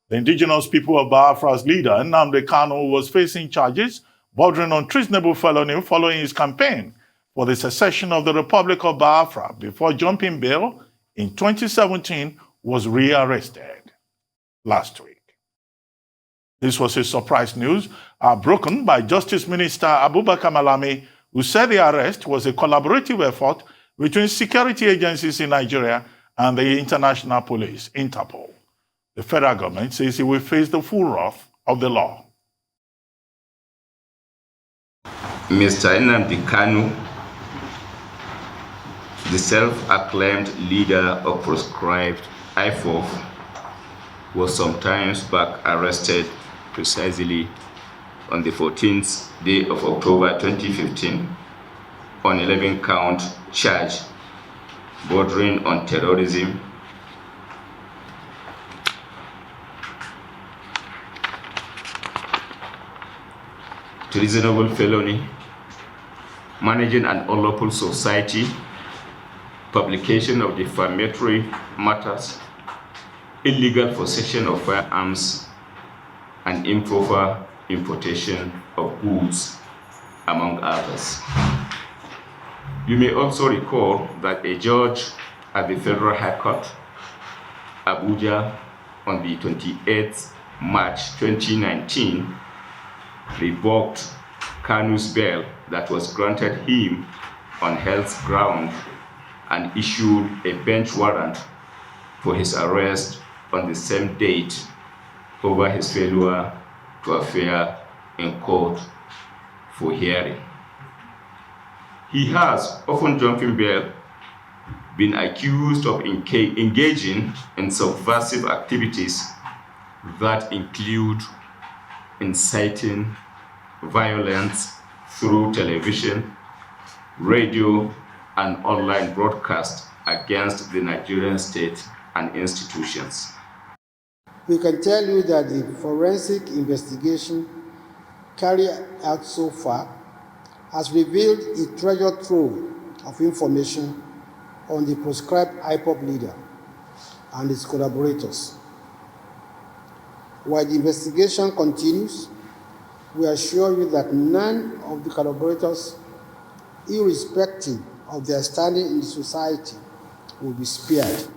The indigenous people of Biafra's leader, Nnamdi Kanu, was facing charges bordering on treasonable felony following his campaign for the secession of the Republic of Biafra before jumping bail in 2017 was rearrested last week. This was a surprise news broken by Justice Minister Abubakar Malami, who said the arrest was a collaborative effort between security agencies in Nigeria and the International Police, Interpol. The federal government says he will face the full wrath of the law. Mr. Nnamdi Kanu, the self-acclaimed leader of proscribed IFOF, was some time back arrested precisely on the 14th day of October 2015 on 11-count charge bordering on terrorism, treasonable felony, managing an unlawful society, publication of defamatory matters, illegal possession of firearms, and improper importation of goods, among others. You may also recall that a judge at the Federal High Court, Abuja, on the 28th March 2019, revoked Kanu's bail that was granted him on health ground and issued a bench warrant for his arrest on the same date over his failure to appear in court for hearing. He has, often jumping bail, been accused of engaging in subversive activities that include inciting violence through television, radio, and online broadcast against the Nigerian state and institutions. We can tell you that the forensic investigation carried out so far has revealed a treasure trove of information on the proscribed IPOB leader and his collaborators. While the investigation continues, we assure you that none of the collaborators, irrespective of their standing in society, will be spared.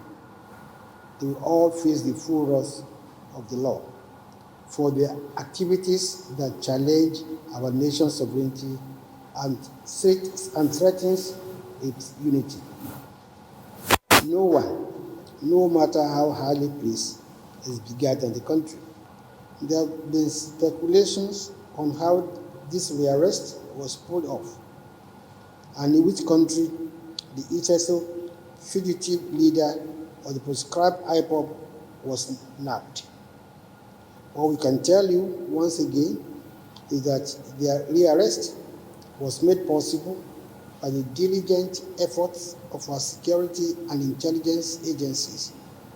They will all face the full wrath of the law for their activities that challenge our nation's sovereignty and threatens its unity. No one, no matter how highly placed, is bigger than the country. There have been speculations on how this rearrest was pulled off and in which country the HSO fugitive leader of the proscribed IPOB was nabbed. What we can tell you once again is that their rearrest was made possible by the diligent efforts of our security and intelligence agencies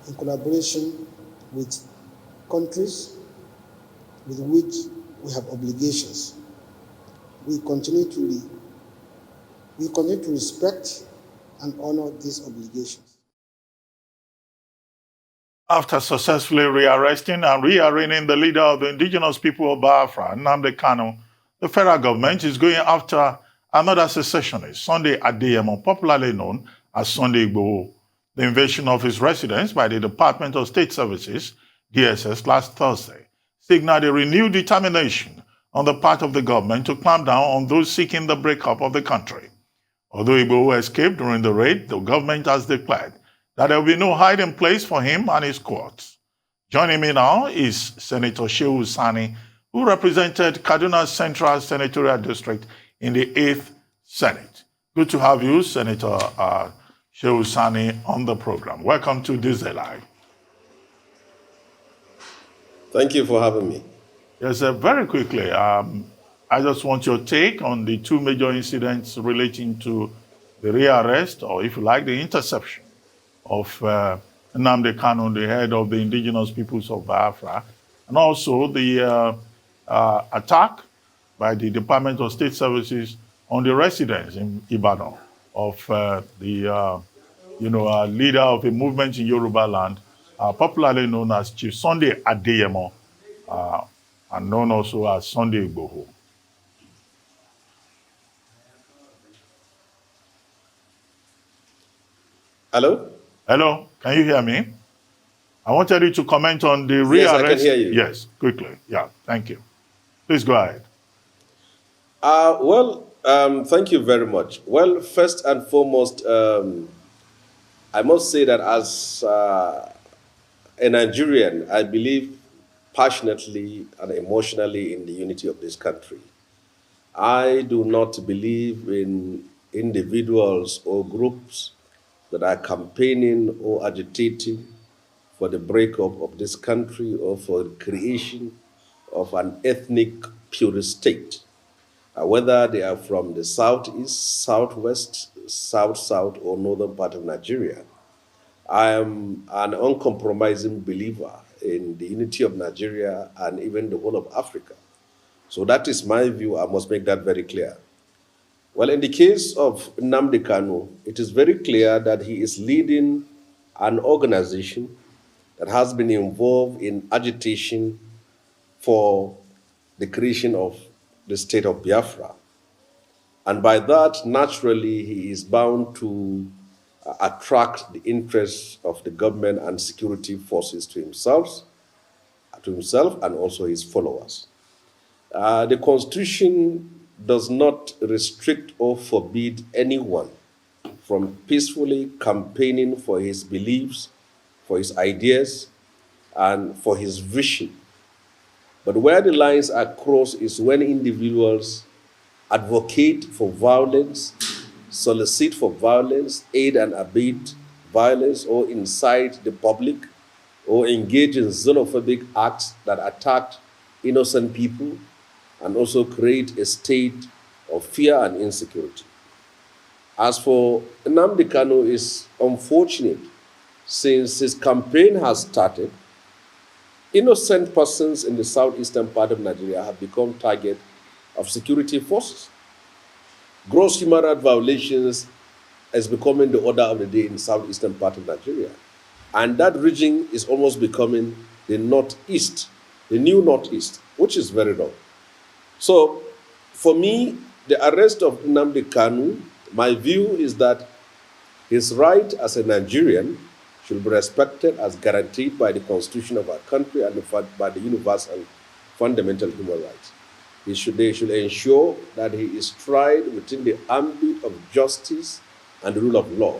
in collaboration with countries with which we have obligations. We continue to respect and honor these obligations. After successfully rearresting and rearraigning the leader of the indigenous people of Biafra, Nnamdi Kanu, the federal government is going after another secessionist, Sunday Adeyemo, popularly known as Sunday Igboho. The invasion of his residence by the Department of State Services, DSS, last Thursday signaled a renewed determination on the part of the government to clamp down on those seeking the breakup of the country. Although Igboho escaped during the raid, the government has declared that there will be no hiding place for him and his courts. Joining me now is Senator Shehu Sani, who represented Kaduna Central Senatorial District in the 8th Senate. Good to have you, Senator Shehu Sani, on the program. Welcome to This Day Live. Thank you for having me. Yes, very quickly, I just want your take on the two major incidents relating to the rearrest, or if you like, the interception of Nnamdi Kanu, the head of the indigenous peoples of Biafra, and also the attack by the Department of State Services on the residents in Ibadan of the leader of a movement in Yoruba land popularly known as Chief Sunday Adeyemo, and known also as Sunday Igboho. Hello? Hello, can you hear me? I wanted you to comment on the rearrest. Yes, I can hear you. Yes, quickly. Yeah, thank you. Please go ahead. Thank you very much. Well, first and foremost, I must say that as a Nigerian, I believe passionately and emotionally in the unity of this country. I do not believe in individuals or groups that are campaigning or agitating for the breakup of this country or for the creation of an ethnic purist state. Whether they are from the southeast, southwest, south, or northern part of Nigeria. I am an uncompromising believer in the unity of Nigeria and even the whole of Africa. So that is my view. I must make that very clear. Well, in the case of Nnamdi Kanu, it is very clear that he is leading an organization that has been involved in agitation for the creation of the state of Biafra. And by that, naturally, he is bound to attract the interests of the government and security forces to himself and also his followers. The Constitution does not restrict or forbid anyone from peacefully campaigning for his beliefs, for his ideas, and for his vision. But where the lines are crossed is when individuals advocate for violence, solicit for violence, aid and abet violence, or incite the public, or engage in xenophobic acts that attack innocent people and also create a state of fear and insecurity. As for Nnamdi Kanu, is unfortunate since his campaign has started, innocent persons in the southeastern part of Nigeria have become target of security forces. Gross human rights violations is becoming the order of the day in the southeastern part of Nigeria. And that region is almost becoming the northeast, the new northeast, which is very wrong. So, for me, the arrest of Nnamdi Kanu, my view is that his right as a Nigerian should be respected as guaranteed by the Constitution of our country and by the universal fundamental human rights. They should ensure that he is tried within the ambit of justice and the rule of law.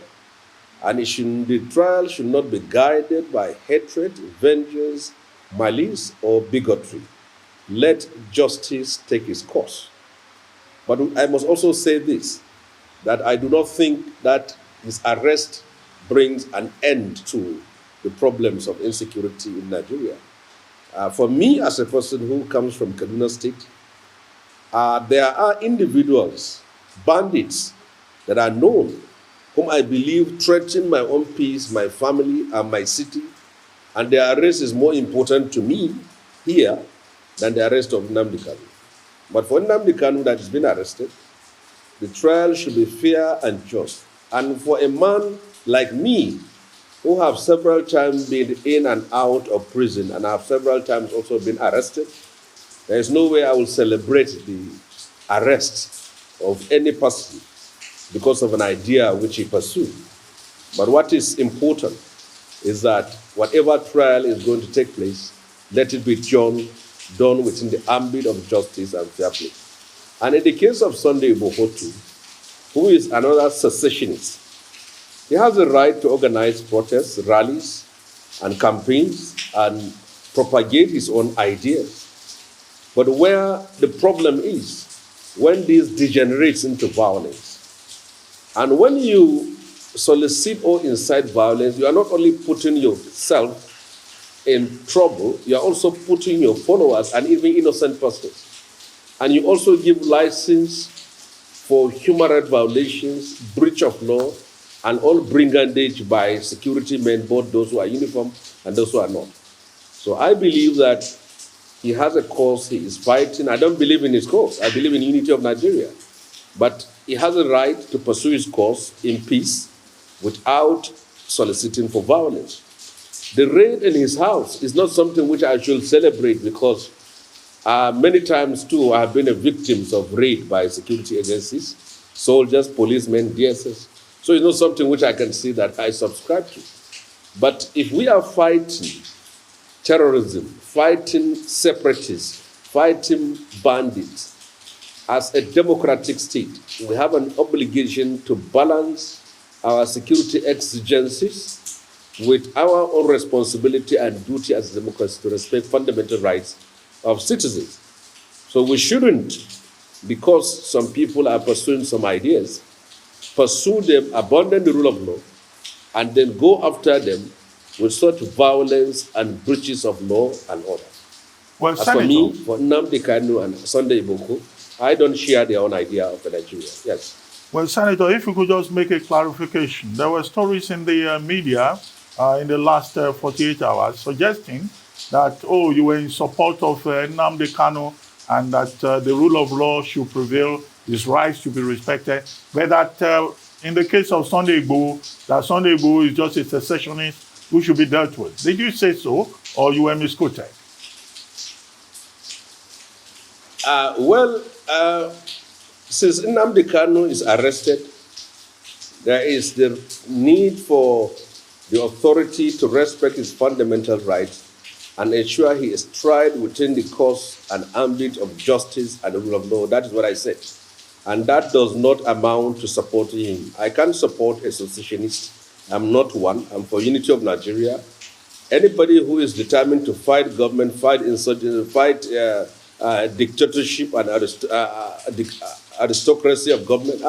And the trial should not be guided by hatred, vengeance, malice, or bigotry. Let justice take its course. But I must also say this, that I do not think that his arrest brings an end to the problems of insecurity in Nigeria. For me, as a person who comes from Kanu State, there are individuals, bandits, that are known, whom I believe threaten my own peace, my family, and my city, and their arrest is more important to me here than the arrest of Nnamdi Kanu. But for Nnamdi Kanu that has been arrested, the trial should be fair and just. And for a man like me, who have several times been in and out of prison and have several times also been arrested, there is no way I will celebrate the arrest of any person because of an idea which he pursued. But what is important is that whatever trial is going to take place, let it be done within the ambit of justice and fair play. And in the case of Sunday Igboho, who is another secessionist, he has the right to organize protests, rallies, and campaigns and propagate his own ideas. But where the problem is, when this degenerates into violence, and when you solicit or incite violence, you are not only putting yourself in trouble, you are also putting your followers and even innocent persons. And you also give license for human rights violations, breach of law, and all brigandage by security men, both those who are uniformed and those who are not. So I believe that he has a cause he is fighting. I don't believe in his cause. I believe in unity of Nigeria. But he has a right to pursue his cause in peace without soliciting for violence. The raid in his house is not something which I should celebrate because many times too I have been a victim of raid by security agencies, soldiers, policemen, DSS. So it's not something which I can say that I subscribe to. But if we are fighting terrorism, fighting separatists, fighting bandits, as a democratic state, we have an obligation to balance our security exigencies with our own responsibility and duty as a democracy to respect fundamental rights of citizens. So we shouldn't, because some people are pursuing some ideas, pursue them, abandon the rule of law, and then go after them with such violence and breaches of law and order. Well, As Senator, for me, for Nnamdi Kanu and Sunday Igboho, I don't share their own idea of Nigeria. Yes. well, Senator, if you could just make a clarification. There were stories in the media in the last 48 hours suggesting that, oh, you were in support of Nnamdi Kanu and that the rule of law should prevail, his rights should be respected, but that in the case of Sunday Igboho, that Sunday Igboho is just a secessionist who should be dealt with. Did you say so, or you were misquoted? Since Nnamdi Kanu is arrested, there is the need for the authority to respect his fundamental rights and ensure he is tried within the course and ambit of justice and the rule of law. That is what I said. And that does not amount to supporting him. I can't support a secessionist. I'm not one. I'm for unity of Nigeria. Anybody who is determined to fight government, fight insurgency, fight dictatorship and aristocracy of government,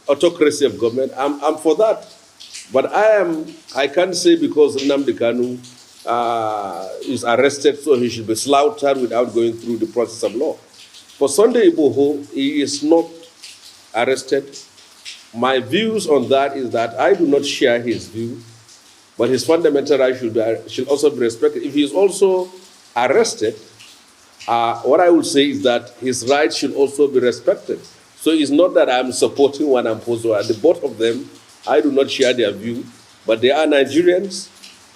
autocracy of government, I'm for that. But I can't say because Nnamdi Kanu is arrested, so he should be slaughtered without going through the process of law. For Sunday Igboho, he is not arrested. My views on that is that I do not share his view, but his fundamental rights should also be respected. If he is also arrested, what I would say is that his rights should also be respected. So it's not that I'm supporting one and opposing one. The both of them, I do not share their view, but they are Nigerians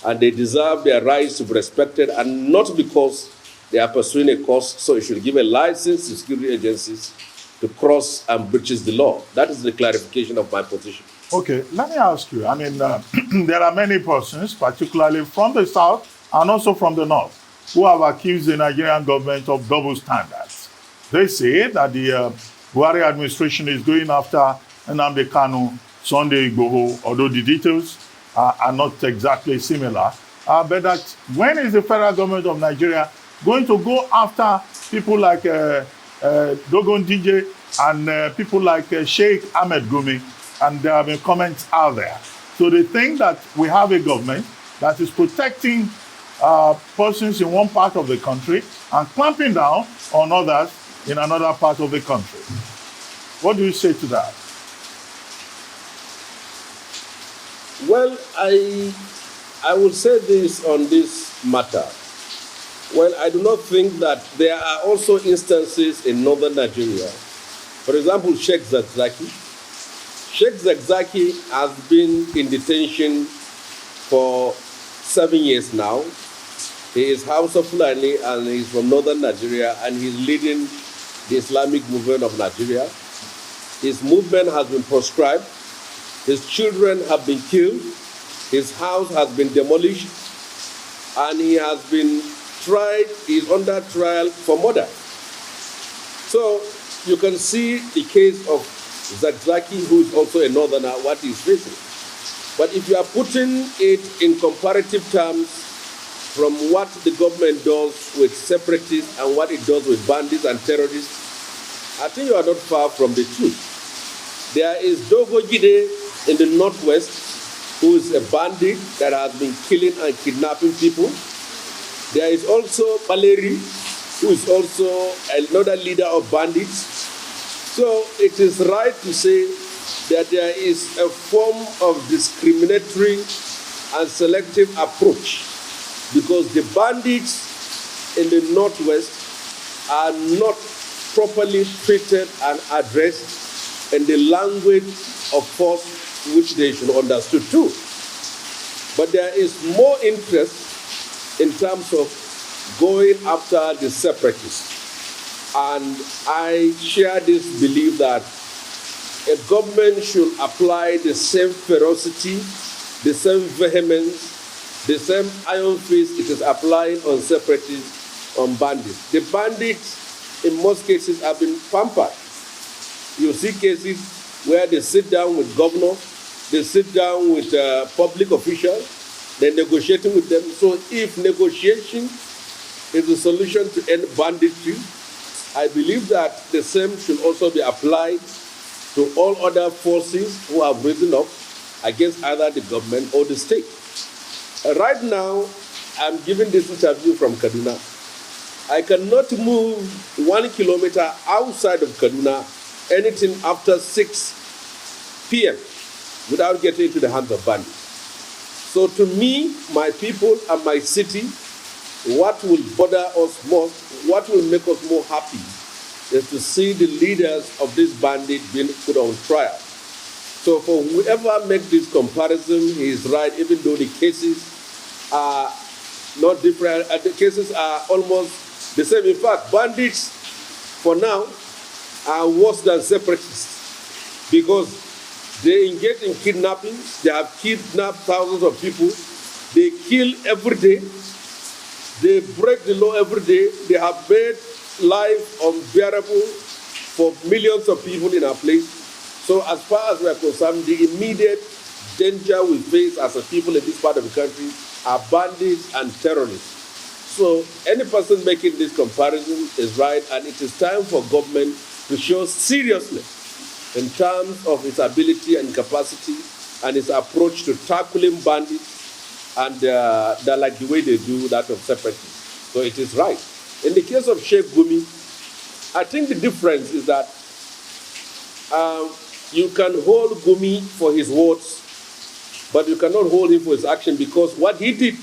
and they deserve their rights to be respected, and not because they are pursuing a cause, so you should give a license to security agencies to cross and breaches the law. That is the clarification of my position. Okay, let me ask you. I mean, there are many persons, particularly from the south and also from the north, who have accused the Nigerian government of double standards. They say that the Buhari administration is going after Nnamdi Kanu, Sunday Igboho, although the details are not exactly similar. But that when is the federal government of Nigeria going to go after people like Dogon DJ and people like Sheikh Ahmed Gumi? And there have been comments out there. So they think that we have a government that is protecting persons in one part of the country and clamping down on others in another part of the country. What do you say to that? Well, I will say this on this matter. Well, I do not think that there are also instances in northern Nigeria. For example, Sheikh Zakzaki. Sheikh Zakzaki has been in detention for 7 years now. He is Hausa Fulani and he's from northern Nigeria and he's leading the Islamic movement of Nigeria. His movement has been proscribed. His children have been killed. His house has been demolished. And he has been tried, he's under trial for murder. So you can see the case of Zakzaki, who is also a northerner, what he's facing. But if you are putting it in comparative terms from what the government does with separatists and what it does with bandits and terrorists, I think you are not far from the truth. There is Dogo Gide in the northwest, who is a bandit that has been killing and kidnapping people. There is also Baleri, who is also another leader of bandits. So it is right to say that there is a form of discriminatory and selective approach because the bandits in the northwest are not properly treated and addressed in the language of force which they should understand too. But there is more interest in terms of going after the separatists. And I share this belief that a government should apply the same ferocity, the same vehemence, the same iron fist it is applying on separatists, on bandits. The bandits, in most cases, have been pampered. You see cases where they sit down with governors, they sit down with public officials, they're negotiating with them. So if negotiation is the solution to end banditry, I believe that the same should also be applied to all other forces who have risen up against either the government or the state. Right now, I'm giving this interview from Kaduna. I cannot move 1 kilometer outside of Kaduna anything after 6 p.m. without getting into the hands of bandits. So to me, my people and my city, what will bother us most, what will make us more happy is to see the leaders of this bandit being put on trial. So for whoever makes this comparison, he is right, even though the cases are not different, the cases are almost the same. In fact, bandits, for now, are worse than separatists because they engage in kidnapping, they have kidnapped thousands of people, they kill every day, they break the law every day, they have made life unbearable for millions of people in our place. So as far as we are concerned, the immediate danger we face as a people in this part of the country are bandits and terrorists. So any person making this comparison is right, and it is time for government to show seriousness in terms of its ability and capacity and its approach to tackling bandits and like the way they do that of separatists. So it is right. In the case of Sheikh Gumi, I think the difference is that you can hold Gumi for his words, but you cannot hold him for his action, because what he did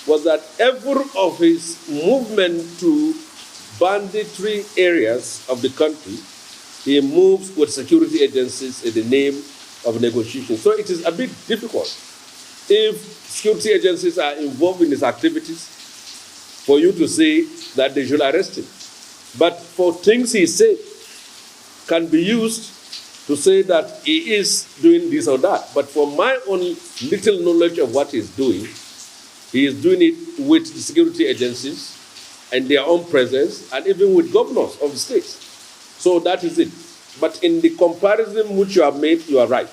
was that every of his movement to banditry areas of the country, he moves with security agencies in the name of negotiation. So it is a bit difficult if security agencies are involved in his activities for you to say that they should arrest him. But for things he said can be used to say that he is doing this or that. But for my own little knowledge of what he's doing, he is doing it with the security agencies and their own presence, and even with governors of the states. So that is it. But in the comparison which you have made, you are right.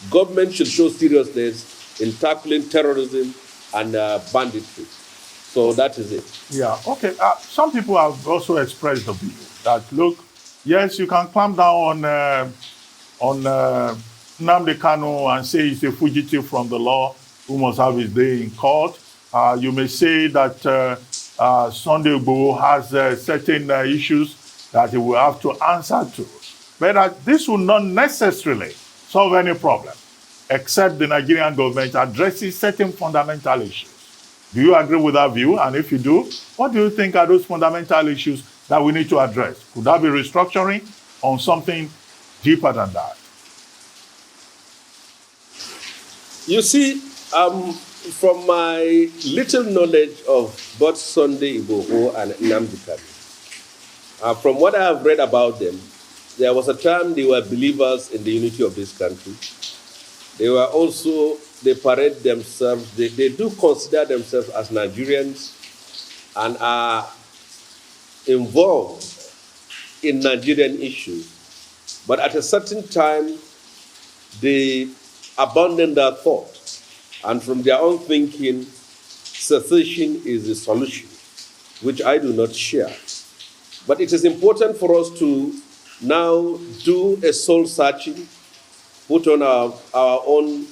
Government should show seriousness in tackling terrorism and banditry. So that is it. Yeah, okay. Some people have also expressed the view that, look, yes, you can clamp down on Nnamdi Kanu and say he's a fugitive from the law who must have his day in court. You may say that Sunday Igboho has certain issues that he will have to answer to. But this will not necessarily solve any problem, except the Nigerian government addresses certain fundamental issues. Do you agree with that view? And if you do, what do you think are those fundamental issues that we need to address? Could that be restructuring on something deeper than that? You see, from my little knowledge of both Sunday Igboho and Nnamdi Kanu, from what I have read about them, there was a time they were believers in the unity of this country. They were also, they parade themselves, they do consider themselves as Nigerians and are involved in Nigerian issues. But at a certain time, they abandoned that thought. And from their own thinking, secession is the solution, which I do not share. But it is important for us to now do a soul searching, put on our own,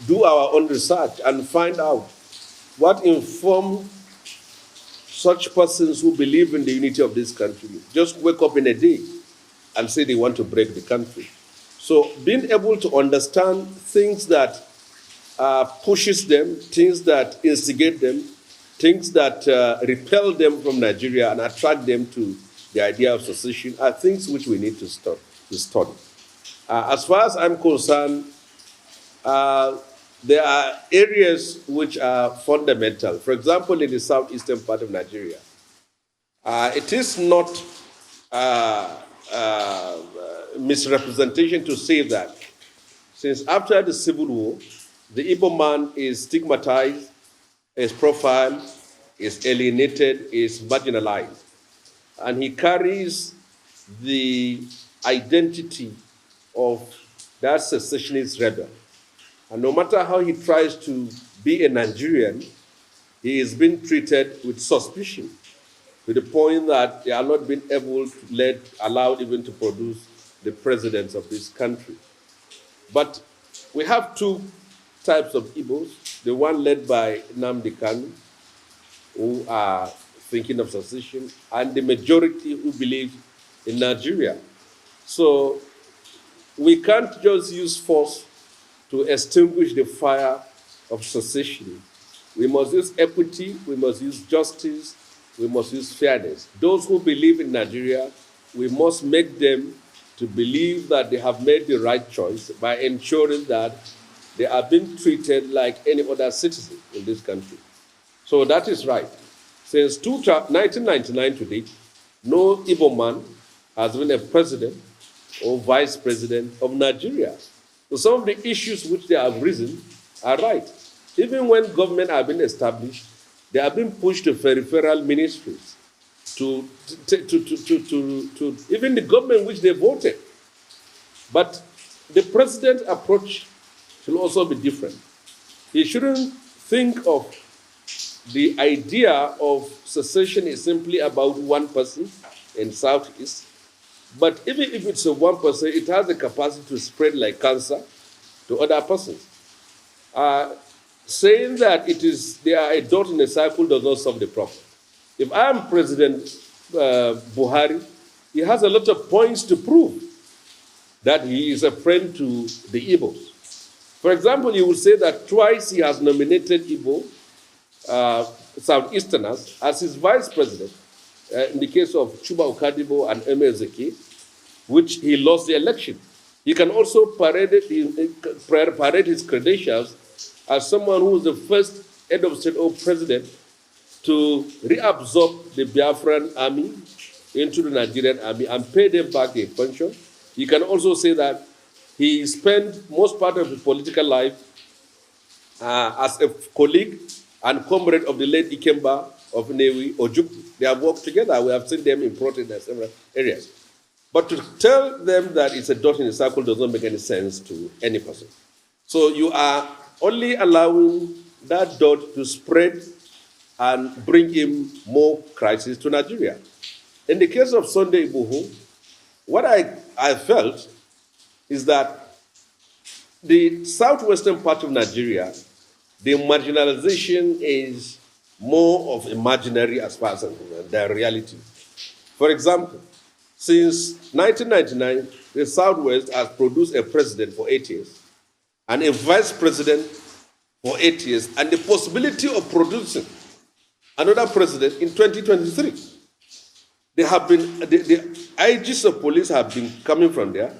do our own research and find out what informed such persons who believe in the unity of this country. Just wake up in a day and say they want to break the country. So being able to understand things that pushes them, things that instigate them, things that repel them from Nigeria and attract them to the idea of secession are things which we need to study. As far as I'm concerned, there are areas which are fundamental. For example, in the southeastern part of Nigeria, it is not misrepresentation to say that since after the Civil War, the Igbo man is stigmatized, is profiled, is alienated, is marginalized. And he carries the identity of that secessionist rebel. And no matter how he tries to be a Nigerian, he is being treated with suspicion to the point that they are not being allowed even to produce the presidents of this country. But we have two types of Igbos, the one led by Nnamdi Kanu, who are thinking of secession, and the majority who believe in Nigeria. So we can't just use force to extinguish the fire of secession. We must use equity, we must use justice, we must use fairness. Those who believe in Nigeria, we must make them to believe that they have made the right choice by ensuring that they are being treated like any other citizen in this country. So that is right. Since 1999 to date, no Igbo man has been a president or vice president of Nigeria. So some of the issues which they have risen are right. Even when government have been established, they have been pushed to peripheral ministries, to even the government which they voted. But the president's approach should also be different. He shouldn't think of the idea of secession is simply about one person in Southeast. But even if it's a one person, it has the capacity to spread like cancer to other persons. Saying that they are a dot in a cycle does not solve the problem. If I am President Buhari, he has a lot of points to prove that he is a friend to the Igbos. For example, he would say that twice he has nominated Igbo Southeasterners as his vice president, in the case of Chuba Okadibo and Eme Ezeki, which he lost the election. He can also parade his credentials as someone who was the first head of state or president to reabsorb the Biafran army into the Nigerian army and pay them back their pension. You can also say that he spent most part of his political life as a colleague and comrade of the late Ikemba of Newi Ojukwu. They have worked together. We have seen them in protest in several areas. But to tell them that it's a dot in a circle does not make any sense to any person. So you are only allowing that dot to spread and bring in more crisis to Nigeria. In the case of Sunday Igboho, what I felt is that the southwestern part of Nigeria, the marginalization is more of imaginary as far as the reality. For example, since 1999, the Southwest has produced a president for 8 years and a vice president for 8 years, and the possibility of producing another president in 2023. There have been, the IGs of police have been coming from there,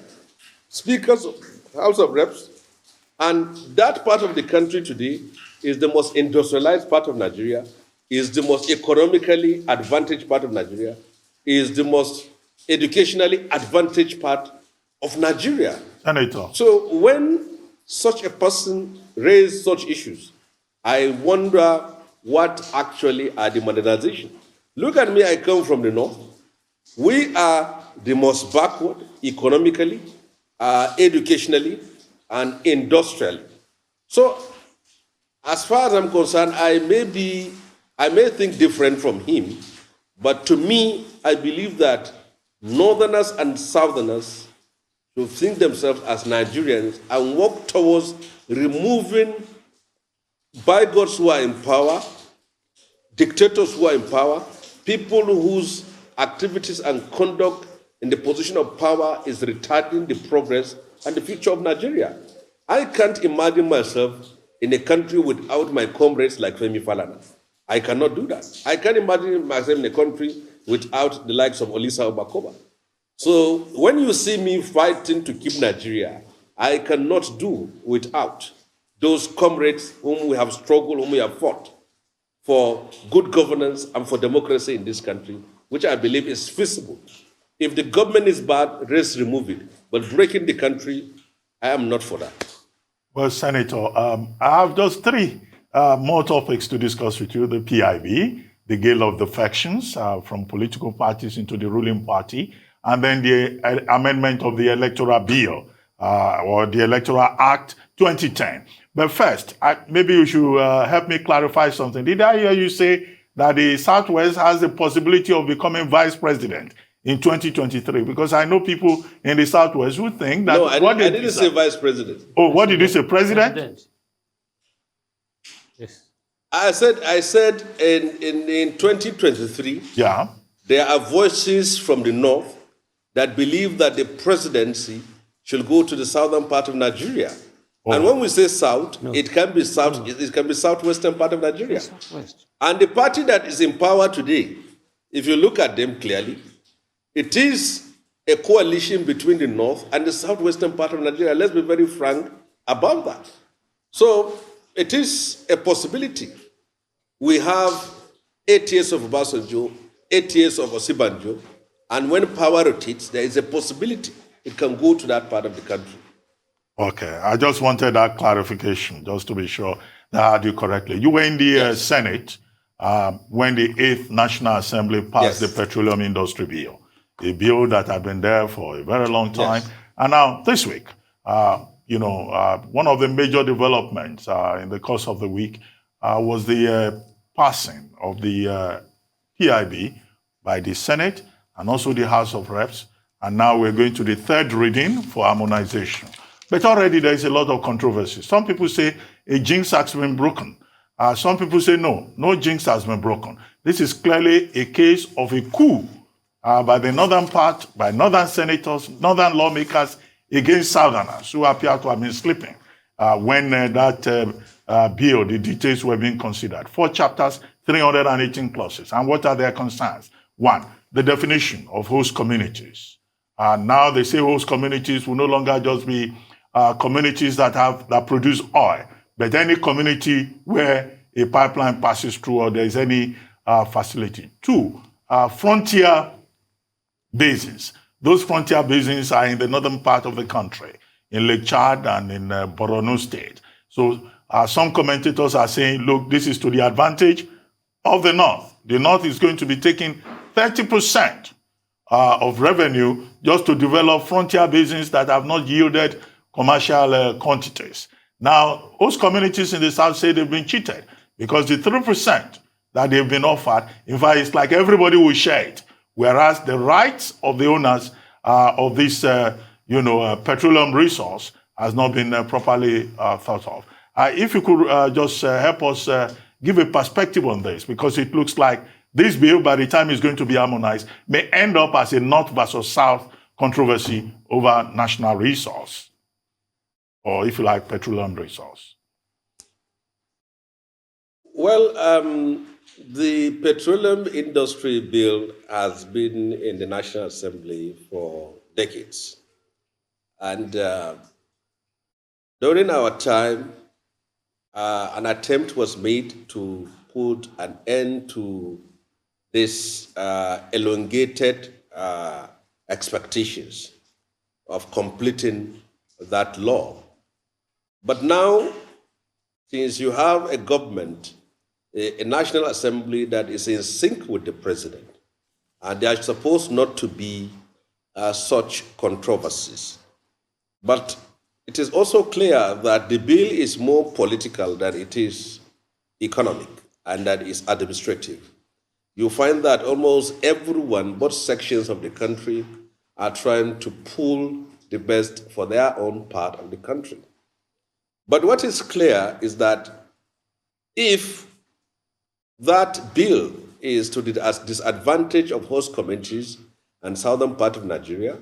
speakers of House of Reps, and that part of the country today is the most industrialized part of Nigeria, is the most economically advantaged part of Nigeria, is the most educationally advantaged part of Nigeria. Senator. So when such a person raises such issues, I wonder what actually are the marginalization. Look at me, I come from the north. We are the most backward economically, educationally, and industrially. So as far as I'm concerned, I may think different from him, but to me, I believe that Northerners and Southerners should think themselves as Nigerians and work towards removing bigots who are in power, dictators who are in power, people whose activities and conduct in the position of power is retarding the progress and the future of Nigeria. I can't imagine myself in a country without my comrades like Femi Falana. I cannot do that. I can't imagine myself in a country without the likes of Olisa Obakoba. So when you see me fighting to keep Nigeria, I cannot do without those comrades whom we have struggled, whom we have fought for good governance and for democracy in this country, which I believe is feasible. If the government is bad, let's remove it. But breaking the country, I am not for that. Well, Senator, I have just three more topics to discuss with you. The PIB, the gale of defections from political parties into the ruling party, and then the amendment of the Electoral Bill or the Electoral Act 2010. But first, maybe you should help me clarify something. Did I hear you say that the Southwest has the possibility of becoming vice president in 2023? Because I know people in the Southwest who think that... No, I didn't say vice president. Oh, what did you say, president? Yes. I said in 2023, Yeah. there are voices from the north that believe that the presidency should go to the southern part of Nigeria. Oh. And when we say south, it can be southwestern part of Nigeria. Southwest. And the party that is in power today, if you look at them clearly, it is a coalition between the north and the southwestern part of Nigeria. Let's be very frank about that. So it is a possibility. We have 8 years of Obasanjo, 8 years of Osibanjo, and when power rotates, there is a possibility it can go to that part of the country. Okay, I just wanted that clarification, just to be sure that I heard you correctly. You were in the Senate when the 8th National Assembly passed the Petroleum Industry Bill, a bill that had been there for a very long time. Yes. And now this week, one of the major developments in the course of the week was the passing of the PIB by the Senate and also the House of Reps. And now we're going to the third reading for harmonization. But already there is a lot of controversy. Some people say a jinx has been broken. Some people say no jinx has been broken. This is clearly a case of a coup by the northern part, by northern senators, northern lawmakers against southerners who appear to have been sleeping when that bill, the details were being considered. 4 chapters, 318 clauses. And what are their concerns? 1, the definition of host communities. Now they say host communities will no longer just be communities that produce oil, but any community where a pipeline passes through or there is any facility. 2, frontier basins. Those frontier basins are in the northern part of the country, in Lake Chad and in Borno State. So some commentators are saying, look, this is to the advantage of the North. The North is going to be taking 30% of revenue just to develop frontier basins that have not yielded commercial quantities. Now, host communities in the South say they've been cheated because the 3% that they've been offered, in fact, it's like everybody will share it, whereas the rights of the owners of this, petroleum resource has not been properly thought of. If you could just help us give a perspective on this, because it looks like this bill, by the time it's going to be harmonized, may end up as a North versus South controversy over national resource, or if you like, petroleum resource. Well, the petroleum industry bill has been in the National Assembly for decades. And during our time, an attempt was made to put an end to this elongated expectations of completing that law. But now, since you have a government, a National Assembly that is in sync with the president, and there are supposed not to be such controversies. But it is also clear that the bill is more political than it is economic and that is administrative. You find that almost everyone, both sections of the country, are trying to pull the best for their own part of the country. But what is clear is that if that bill is to the disadvantage of host communities and southern part of Nigeria,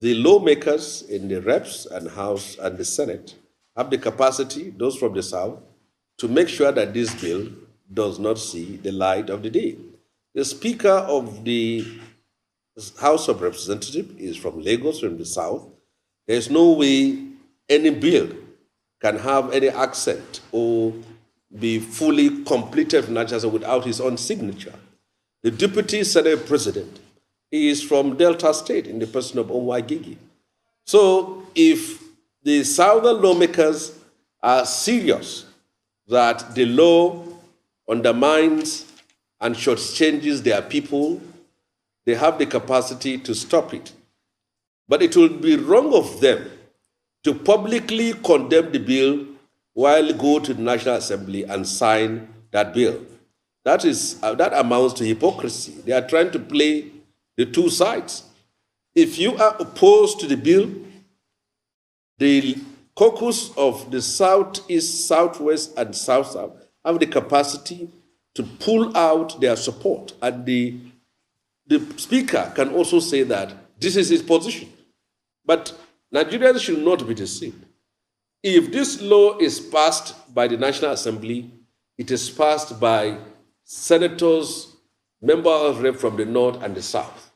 the lawmakers in the Reps and House and the Senate have the capacity, those from the South, to make sure that this bill does not see the light of the day. The Speaker of the House of Representatives is from Lagos, from the South. There's no way any bill can have any accent or be fully completed without his own signature. The Deputy Senate President is from Delta State in the person of Onwagigi. So if the Southern lawmakers are serious that the law undermines and shortchanges their people, they have the capacity to stop it. But it will be wrong of them to publicly condemn the bill while go to the National Assembly and sign that bill. That amounts to hypocrisy. They are trying to play the two sides. If you are opposed to the bill, the caucus of the Southeast, Southwest, and South-South have the capacity to pull out their support. And the Speaker can also say that this is his position. But Nigerians should not be deceived. If this law is passed by the National Assembly, it is passed by senators, members of rep from the North and the South.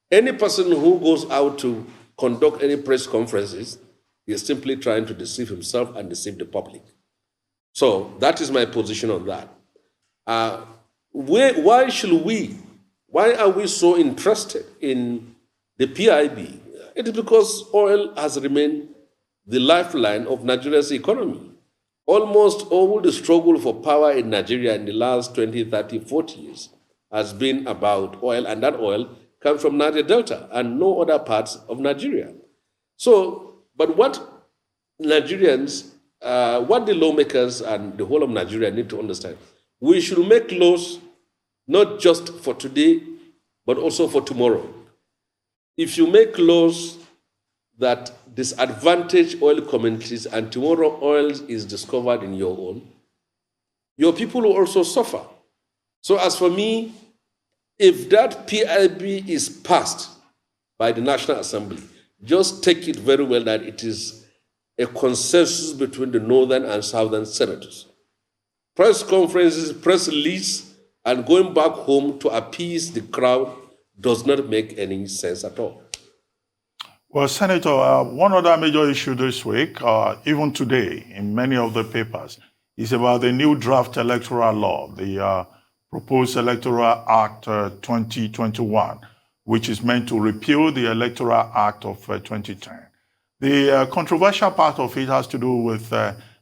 Any person who goes out to conduct any press conferences is simply trying to deceive himself and deceive the public. So that is my position on that. Why are we so interested in the PIB? It is because oil has remained the lifeline of Nigeria's economy. Almost all the struggle for power in Nigeria in the last 20, 30, 40 years has been about oil, and that oil comes from Niger Delta and no other parts of Nigeria. So, but what Nigerians, what the lawmakers and the whole of Nigeria need to understand, we should make laws not just for today, but also for tomorrow. If you make laws that disadvantage oil communities and tomorrow oil is discovered in your own, your people will also suffer. So as for me, if that PIB is passed by the National Assembly, just take it very well that it is a consensus between the Northern and Southern senators. Press conferences, press release, and going back home to appease the crowd does not make any sense at all. Well, Senator, one other major issue this week, even today in many of the papers, is about the new draft electoral law, the proposed Electoral Act 2021, which is meant to repeal the Electoral Act of 2010. The controversial part of it has to do with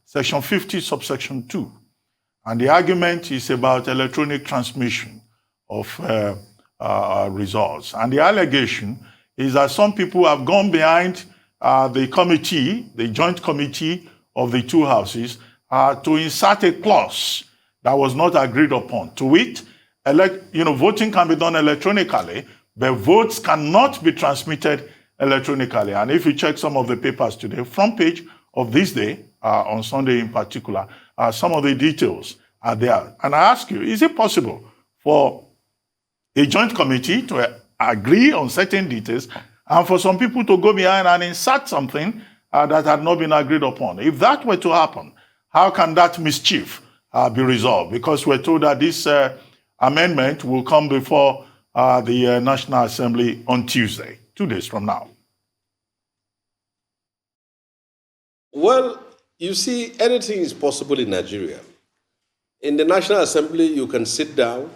Section 50, subsection 2. And the argument is about electronic transmission of results. And the allegation is that some people have gone behind the committee, the joint committee of the two houses, to insert a clause that was not agreed upon. To wit, voting can be done electronically, but votes cannot be transmitted electronically. And if you check some of the papers today, front page of this day, on Sunday in particular, some of the details are there. And I ask you, is it possible for a joint committee to agree on certain details and for some people to go behind and insert something that had not been agreed upon? If that were to happen, how can that mischief be resolved? Because we're told that this amendment will come before the National Assembly on Tuesday, 2 days from now. Well, you see, anything is possible in Nigeria. In the National Assembly, you can sit down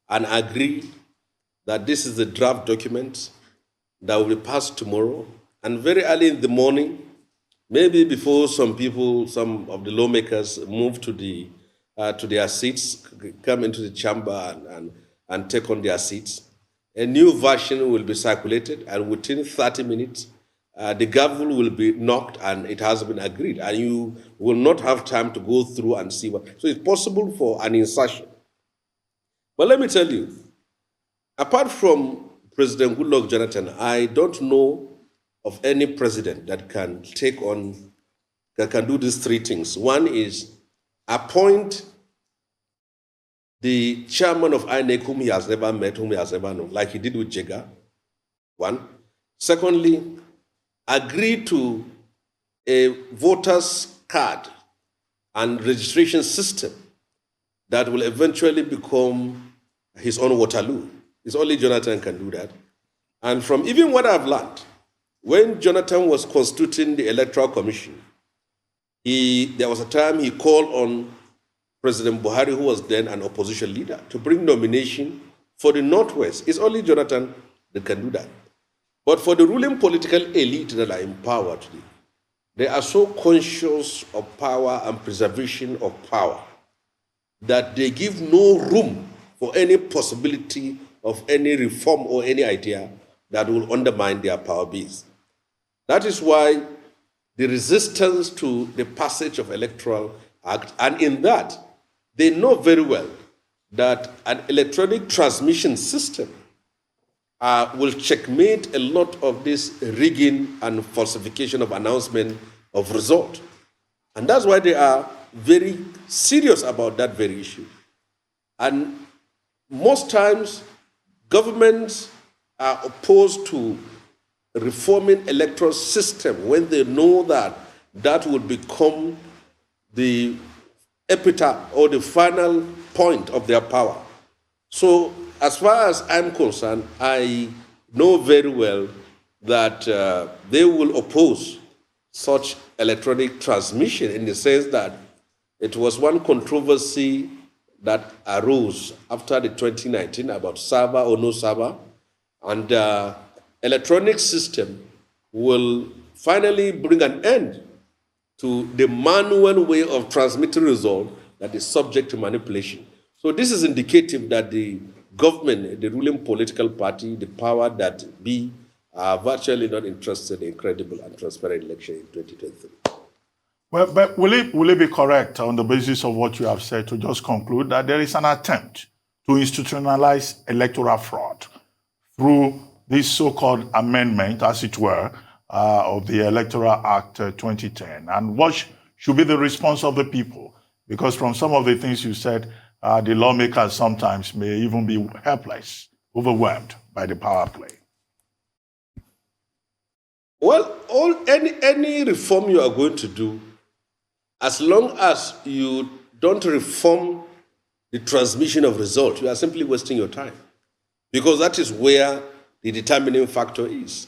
and agree that this is the draft document that will be passed tomorrow. And very early in the morning, maybe before some of the lawmakers move to their seats, come into the chamber and take on their seats, a new version will be circulated, and within 30 minutes, the gavel will be knocked and it has been agreed. And you will not have time to go through and see what. So it's possible for an insertion. But let me tell you, apart from President Goodluck Jonathan, I don't know of any president that can do these three things. One is appoint the chairman of INEC whom he has never met, whom he has never known, like he did with Jega. One. Secondly, agree to a voter's card and registration system that will eventually become his own Waterloo. It's only Jonathan can do that. And from even what I've learned, when Jonathan was constituting the Electoral Commission, There was a time he called on President Buhari, who was then an opposition leader, to bring nomination for the Northwest. It's only Jonathan that can do that. But for the ruling political elite that are in power today, they are so conscious of power and preservation of power that they give no room for any possibility of any reform or any idea that will undermine their power base. That is why the resistance to the passage of Electoral Act, and in that, they know very well that an electronic transmission system will checkmate a lot of this rigging and falsification of announcement of result. And that's why they are very serious about that very issue. And most times, governments are opposed to reforming electoral system when they know that that would become the epitaph or the final point of their power. So as far as I'm concerned, I know very well that they will oppose such electronic transmission in the sense that it was one controversy that arose after the 2019 about server or no server, and electronic system will finally bring an end to the manual way of transmitting result that is subject to manipulation. So this is indicative that the government, the ruling political party, the power that be, are virtually not interested in credible and transparent election in 2023. Well, but will it be correct on the basis of what you have said to just conclude that there is an attempt to institutionalize electoral fraud through this so-called amendment, as it were, of the Electoral Act 2010? And what should be the response of the people? Because from some of the things you said, the lawmakers sometimes may even be helpless, overwhelmed by the power play. Well, any reform you are going to do, as long as you don't reform the transmission of results, you are simply wasting your time, because that is where the determining factor is.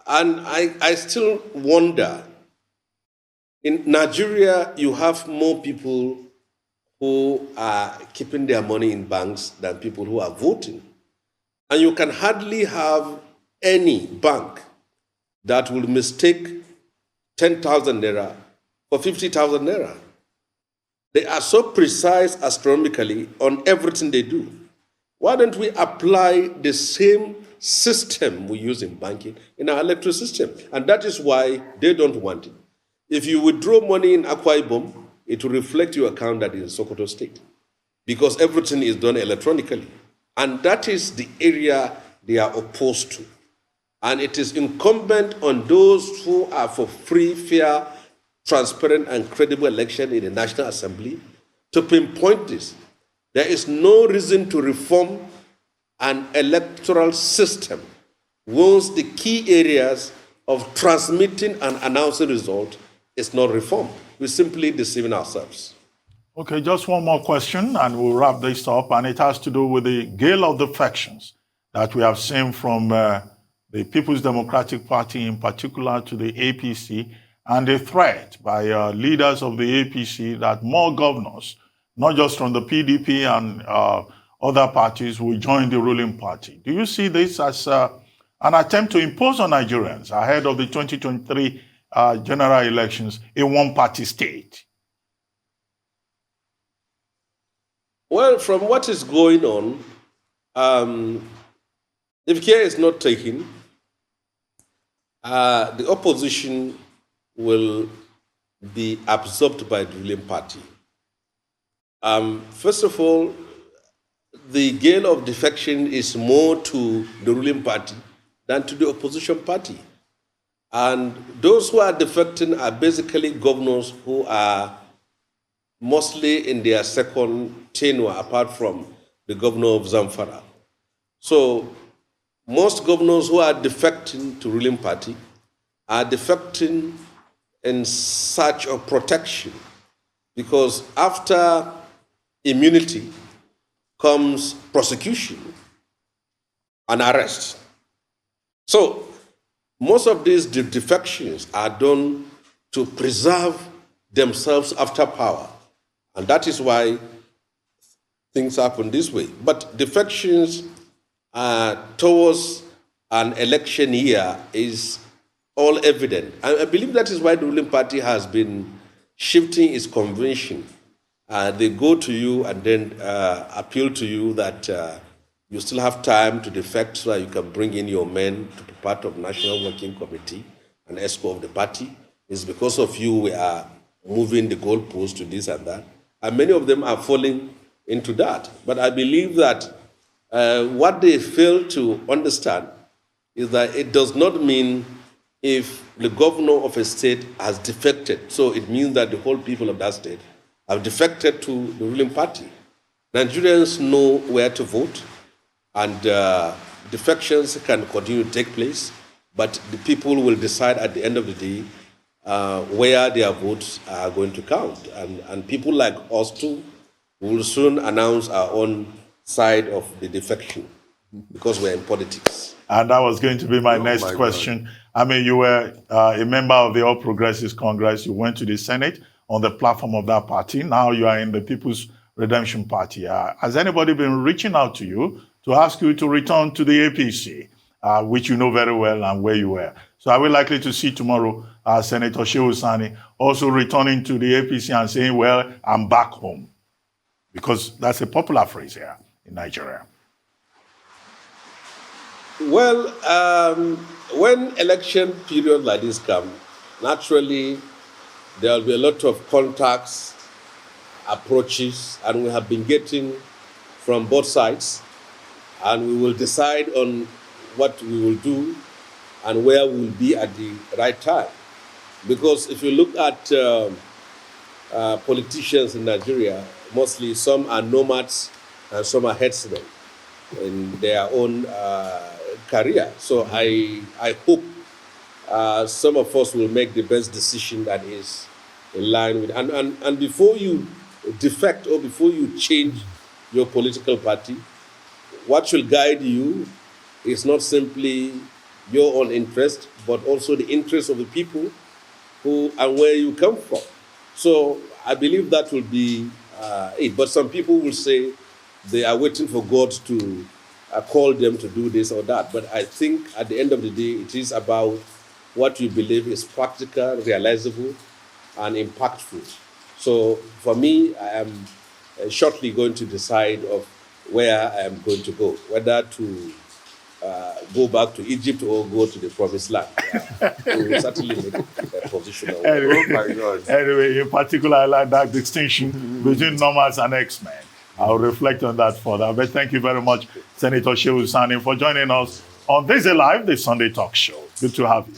And I still wonder, in Nigeria, you have more people who are keeping their money in banks than people who are voting. And you can hardly have any bank that will mistake 10,000 naira for 50,000 naira. They are so precise astronomically on everything they do. Why don't we apply the same system we use in banking in our electoral system? And that is why they don't want it. If you withdraw money in Akwa Ibom, it will reflect your account that is in Sokoto State, because everything is done electronically. And that is the area they are opposed to. And it is incumbent on those who are for free, fair, transparent, and credible election in the National Assembly to pinpoint this. There is no reason to reform an electoral system once the key areas of transmitting and announcing results is not reformed. We're simply deceiving ourselves. Okay, just one more question and we'll wrap this up. And it has to do with the gale of defections that we have seen from the People's Democratic Party, in particular to the APC, and the threat by leaders of the APC that more governors, not just from the PDP and other parties, will join the ruling party. Do you see this as an attempt to impose on Nigerians ahead of the 2023 general elections a one-party state? Well, from what is going on, if care is not taken, the opposition will be absorbed by the ruling party. First of all, the gale of defection is more to the ruling party than to the opposition party. And those who are defecting are basically governors who are mostly in their second tenure, apart from the governor of Zamfara. So most governors who are defecting to ruling party are defecting in search of protection, because after immunity comes prosecution and arrest. So most of these defections are done to preserve themselves after power. And that is why things happen this way. But defections towards an election year is all evident. I believe that is why the ruling party has been shifting its convention. They go to you and then appeal to you that you still have time to defect so that you can bring in your men to be part of National Working Committee and ESCO of the party. It's because of you we are moving the goalposts to this and that. And many of them are falling into that. But I believe that what they fail to understand is that it does not mean if the governor of a state has defected, so it means that the whole people of that state have defected to the ruling party. Nigerians know where to vote, and defections can continue to take place, but the people will decide at the end of the day where their votes are going to count. And people like us too will soon announce our own side of the defection because we're in politics. And that was going to be my next question. God. I mean, you were a member of the All Progressives Congress. You went to the Senate on the platform of that party. Now you are in the People's Redemption Party. Has anybody been reaching out to you to ask you to return to the APC, which you know very well and where you were? So are we likely to see tomorrow Senator Shehu Sani also returning to the APC and saying, well, I'm back home? Because that's a popular phrase here in Nigeria. Well, when election period like this come, naturally there will be a lot of contacts, approaches, and we have been getting from both sides, and we will decide on what we will do and where we will be at the right time. Because if you look at politicians in Nigeria, mostly some are nomads and some are headsmen in their own career. So I hope some of us will make the best decision that is in line with, and before you defect or before you change your political party, what should guide you is not simply your own interest, but also the interest of the people who and where you come from. So I believe that will be it. But some people will say they are waiting for God to call them to do this or that. But I think at the end of the day, it is about what you believe is practical, realizable, and impactful. So for me, I am shortly going to decide of where I am going to go, whether to go back to Egypt or go to the promised land. We will certainly make a position. Anyway, oh my God. Anyway, in particular, I like that distinction between nomads and X-Men. I'll reflect on that further. But thank you very much, Senator Shehu Sani, for joining us on This Is Live, the Sunday Talk Show. Good to have you.